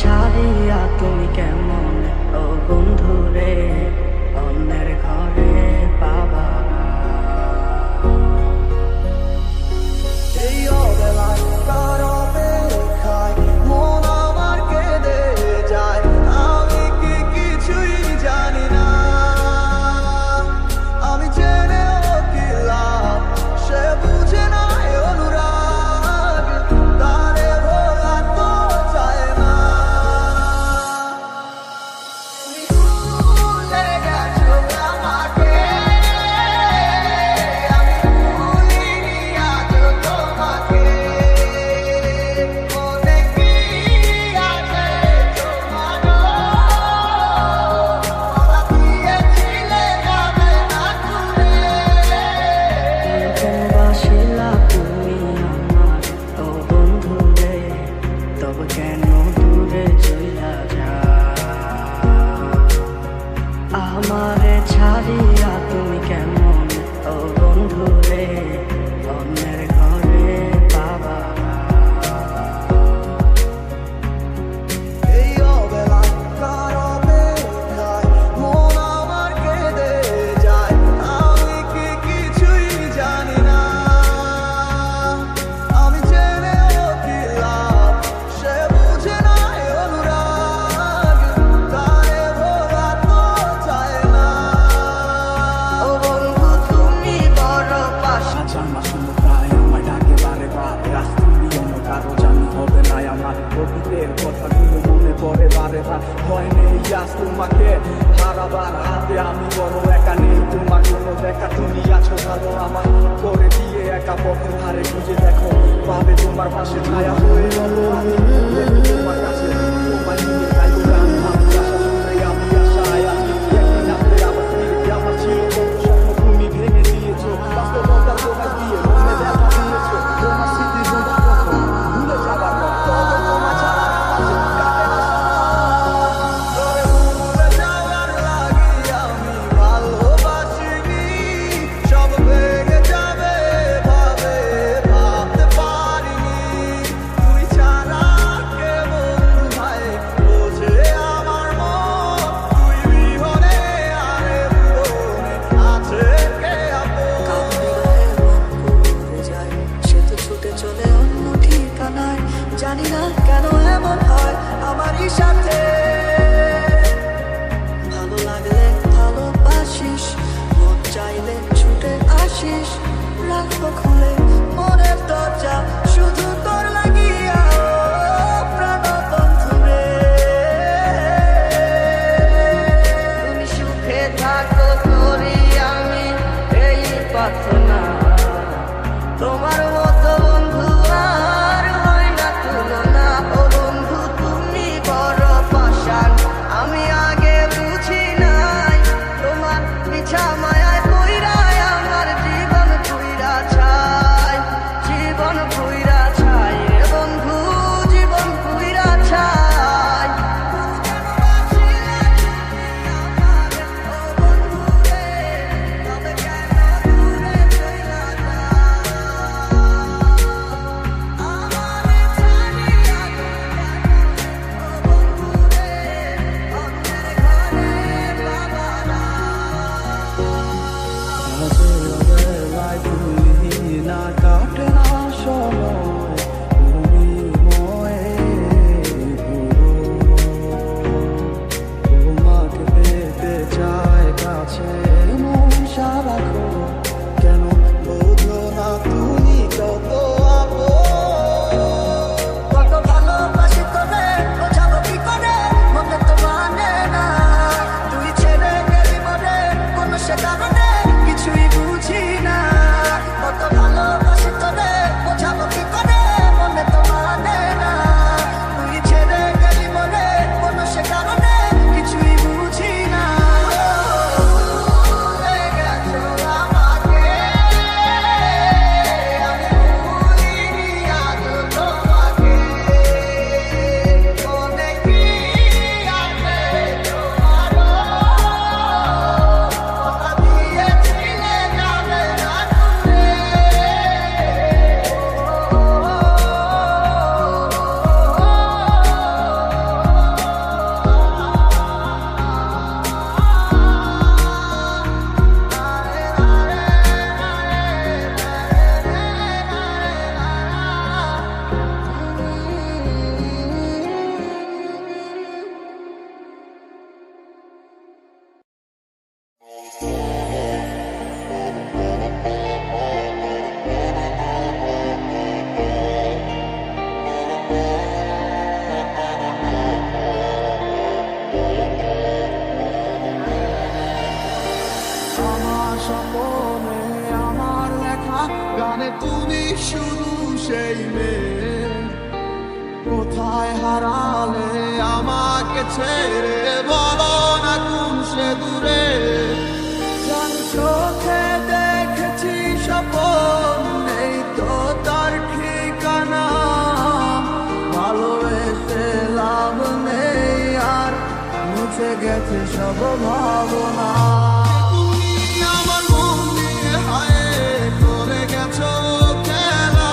ছাড়িয়া তুমি কেমন ও বন্ধু রে, অন্যের ঘরে পাবা না। এই অবেলায় কার অপেক্ষায় মন আমার কেঁদে যায়, আমি কি কিছুই জানি না। আমি জেনেও কি লাভ, সে বুঝে না অনুরাগ, তারে ভোলা তো চায় না। তুমি ভুলে গেছো আমাকে, আমি ভুলিনি আজও তোমাকে। মনে কি আছে তোমার, কথা দিয়েছিলে যাবে না ঘুরে। কেন বাসিলা তুমি আমার ও বন্ধু রে, তবে কেন দূরে চইলা যা। আমারে ছাড়িয়া তুমি কেমন ও বন্ধু রে, অন্যের ঘরে পাবা না। এই অবেলায় কার অপেক্ষায় মন আমার কেঁদে যায়, আমি কি কিছুই জানি না। আমি জেনেও কি লাভ, সে বুঝে না অনুরাগ, তারে ভোলা তো চায় না। ও বন্ধু তুমি বড় পাশা, জানা শুনো প্রায় আমায় ডাকে বারে বার, রাস্তুলি অন্য কারো জানি হবে না আমার। অতীতের কথাগুলো মনে পড়ে বারে বার, ভয় নেই আজ তোমাকে হারাবার হাতে, আমি বড় একা নেই তোমার কোনো দেখা। তুমি আছো ভালো আমার করে দিয়ে একা পথের ধারে খুঁজে দেখো, পাবে তোমার পাশে ছায়া হয়ে গেল আমি তোমার কাছে। তোমায় নিয়ে গাইবো গান, ভালোবাসা শুনে আমি আশায় আছি একদিন আসবে আবার ফিরে। আমার ছিল কত স্বপ্ন তুমি ভেঙে দিয়েছো, বাস্তবতা তোমায় দিয়ে মনে দেখা দিয়েছো। তোমার স্মৃতি বোঝা কখন ভুলে যাবার পর, তবে তোমায় ছাড়া আমার চোখ কাটে না। তোরে ভুলে যাওয়ার লাগি আমি ভালোবাসিনি, সব ভেঙে যাবে ভাবে ভাবতে পারিনি। তুই ছাড়া কে বন্ধু ভাই বোঝে আমার মন, তুই বিহনে আরে ভুবনে আছে কে আপন। সে তো ছুটে চলে অন্য ঠিকানায়, জানি না কেন এমন হয় আমারই সাথে। ভালো লাগলে ভালোবাসিস, মন চাইলে ছুটে আসিস, রাখবো খুলে মনের দরজা শুধু তোর লাগিয়া ও প্রাণ বন্ধু রে। তুমি সুখে থাকো করি আমি এই প্রার্থনা, তোমার মতো বন্ধু আর হয় না তুলনা। ও বন্ধু তুমি বড় পাষাণ, আমি আগে বুঝি নাই, তোমার পিছা মায়ায় পইড়া আমার জীবন পুইরা ছাই, জীবন পুইরা সেই মেয়ে কোথায় হারালে আমাকে ছেড়ে বলো না কোন সে দূরে জান চোখে দেখেছি স্বপন নেই তো তার ঠিকানা ভালোবেসে লাভ নেই আর মুছে গেছে সব ভাবনা তুমি আমার মন দিয়ে হায় করে গেছো খেলা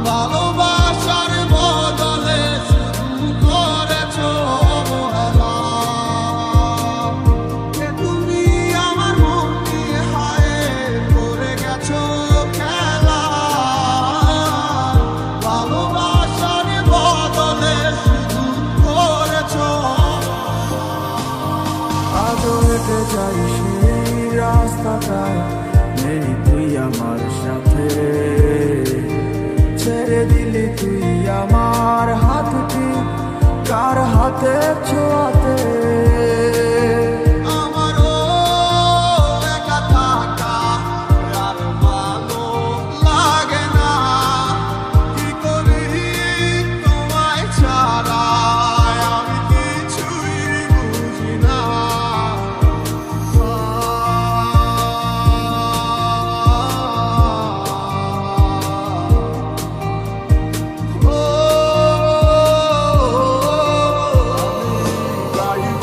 ভালোবাসার বদলে শুধু করেছো অবহেলা তুমি আমার মন দিয়ে হায় করে গেছো খেলা ভালোবাসার বদলে শুধু করেছো আজও হেঁটে যাই সেই রাস্তাটায় নেই তুই আমার সাথে ছেড়ে দিলি তুই আমার হাতটি কার হাতে ছোঁয়াতে আমারও একা থাকা আর ভালো লাগে না কি করি তোমায় ছাড়া আমি কিছুই বুঝি না ও গাইব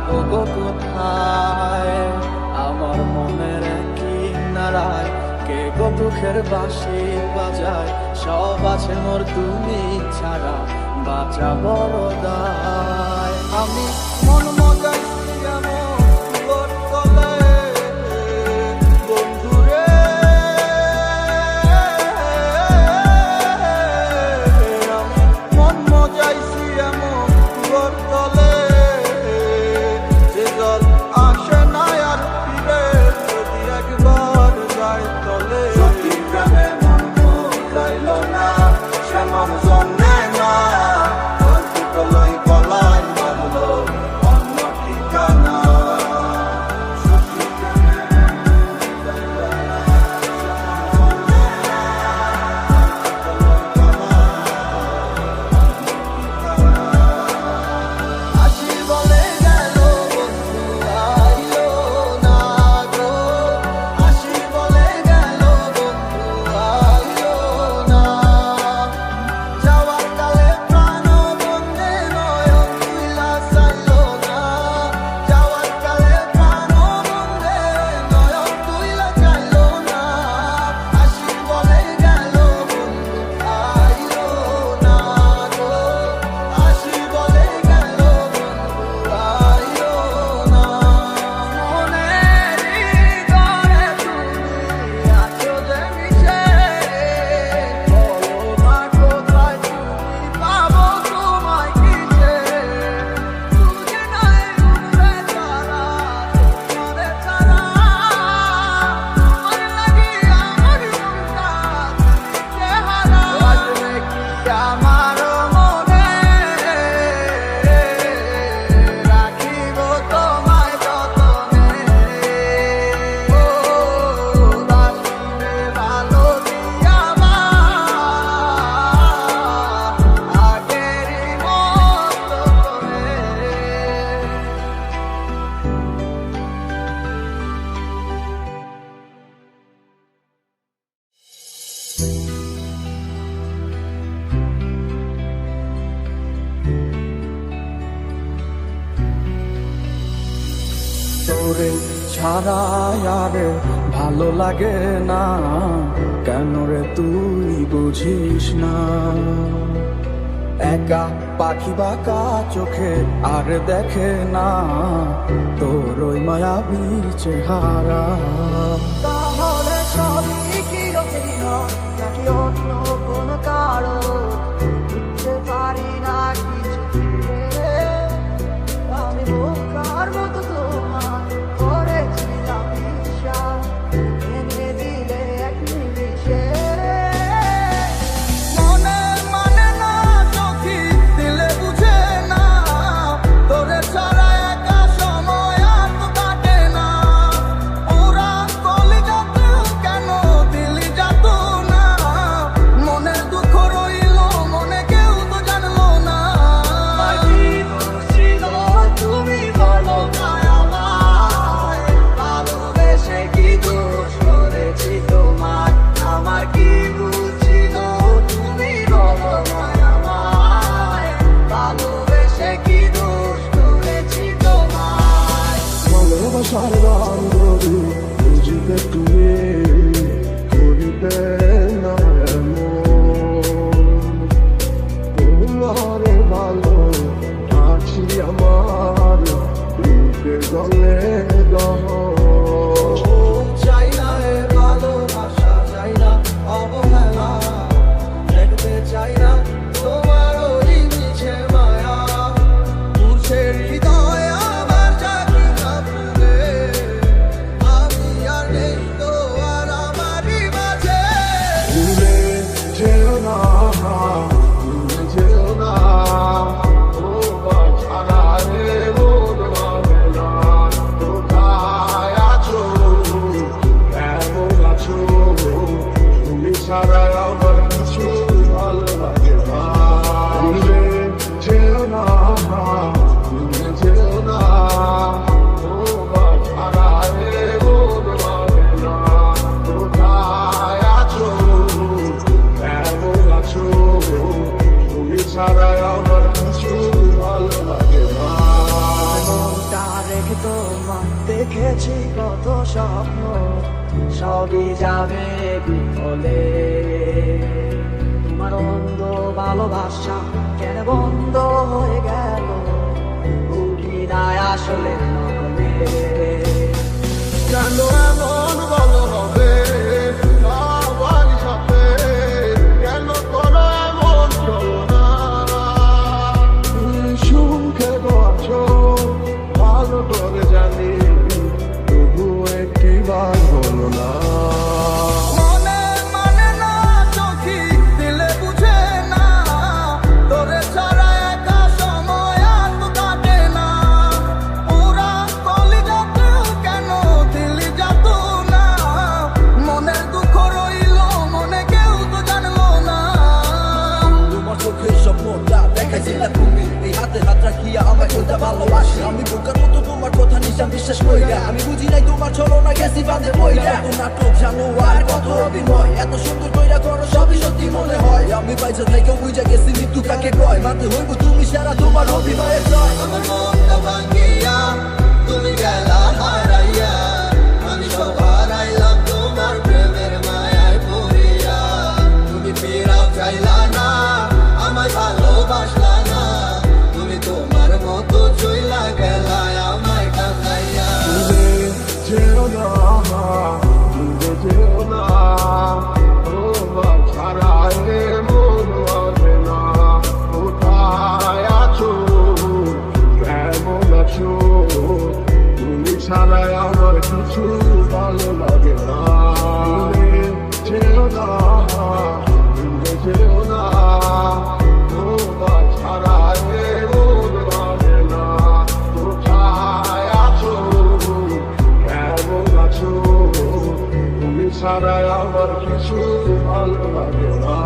ওগো কোথায় আমার মনের কিনারায় কে গো দুঃখের বাঁশি বাজায় সব আছে মোর তুমি ছাড়া বাঁচা বড় দায় আমি মন মজাইছি এমন তোর তলায় বন্ধুরে আমি মন মজাইছি এমন তোর তলে যে জল আসে না আর ফিরে যদি একবার যায় তলে সত্যি প্রেমে মন যাইল না সে মন জন্মে না লই গলায় বাঁধলো অন্য ঠিকানা আসি বলে গেল বন্ধু আইলো না গো আসি বলে গেল বন্ধু আইলো না যাওয়ার কালে প্রাণ বন্ধে নয়ন তুইলা চাইলো না যাওয়ার কালে প্রাণ বন্ধে নয়ন তুইলা চাইলো না আসি বলে গেল বন্ধু আইলো না গো আসি বলে গেল বন্ধু আইলো না মনেরই ঘরে তুমি আছো যে মিশে বলো না কোথায় তুমি পাবো তোমায় কিসে বুঝে নাই উঠবে তারা তোমারে ছাড়া তোমার লাগি আমার মনটা চেহারা বাজবে কি আমার মনে রাখিব তোমায় যতনে ও বাসিবে ভালো দিয়া আগেরই মতো করে তোরে ছাড়া আর ভালো লাগে না কেন রে তুই বুঝিস না একা পাখি বাঁকা চোখে আর দেখে না তোর ওই মায়াবী চেহারা তাহলে সবই কি অভিনয় নাকি অন্য কোন কারণ বুঝতে পারি না কিছু ফিরে আমি বোকার মতো তোমার করেছিলাম বিশ্বাস এনে দিলে এক নিমিষে মনে মানে না চোখি দিলে বুঝে না তোরে ছাড়া একা সময় আর তো কাটে না ওরা কলিজাতেও কেন দিলি যাত না মনের দুঃখ রইল মনে কেউ তো জানলো না ছিল তুমি বলো না আমায় ভালোবেসে কি দোষ করেছি তোমার আমার কি বুঝছিল তুমি বলো না আমায় ভালোবেসে কি দোষ করেছি তোমার ভালোবাসার বান্ধবী বুঝিতে তুমি করিতে না তোমারে ভালো আছি আমার বুকে গলে চাই না এ ভালোবাসা চাই না অবহেলা দেখতে চাই না তোমার ওই মিছে মায়া মুছে হৃদয় আবার জাগি না ভুলে আমি আর নেই তো আর আমারই মাঝে ভুলে যেও না ভুলে যেও না ও বাছারা রে মন ভাবে না কোথায় আছো কেমন আছো তুমি ছাড়া আমার কিছু ভালো লাগে না ভুলে যেও না ভুলে যেও না ও বাছারা রে মন ভাবে না কোথায় আছো কেমন আছো তুমি ছাড়া আমার কিছু ভালো লাগে না তার স্বপ্ন সবই যাবে বিফলে। তোমার অন্ধ ভালোবাসা কেন বন্ধ হয়ে গেল, অভিনয় আসলে নকলে। কেন এমন ভালো হবে সবার সাথে, কেন করো এমন চলনা? সুখে আছো ভালো করে জানি, তবু একটি বার বলো না। মনে মানে না চোখি দিলে বুঝে না, তোরে ছাড়া একা সময় আর তো কাটে না। পুরা কলিজাতেও কেন দিলি যাত না, মনের দুঃখ রইল মনে কেউ তো জানলো না। তোমার চোখের স্বপ্নটা দেখাইছিলা তুমি, এই হাতে হাত রাখিয়া আমায় কোনটা ভালোবাসি। আমি বোকার মতো তোমার কথা নিশান বিশ্বাস কইরা, আমি বুঝি নাই তোমার ছলনা গেছি বাঁধে বইরা। এত নাটক জানো আর কত অভিনয়, এত সুন্দর কইরা করো সবই সত্যি মনে হয়। আমি পাইছা থেকে বুঝা গেছি মৃত্যু কাকে কয়, মাতে হইব তুমি সারা তোমার অভিনয়ের জয়। আমার মনটা ভাঙিয়া তুমি গেলা হারাইয়া, আমি সব হারাইলাম তোমার প্রেমের মায়ায় পড়িয়া। তুমি ফিরাও চাইলা না, আমায় ভালোবাসলা না, তুমি তোমার মতো চইলা গেলা আমায় কাঁদাইয়া। দূরে যেও না, দূরে যেও না, তোমার ছাড়া এ মন বাঁধে না। কোথায় আছো, কেমন আছো, তুমি ছাড়া আমার কিছু ভালো লাগে না। দূরে যেও না, দূরে যেও না, তোমার ছাড়া এ মন বাঁধে না। কোথায় আছো, কেমন আছো, তুমি ছাড়া আমার কিছু ভালো লাগে না।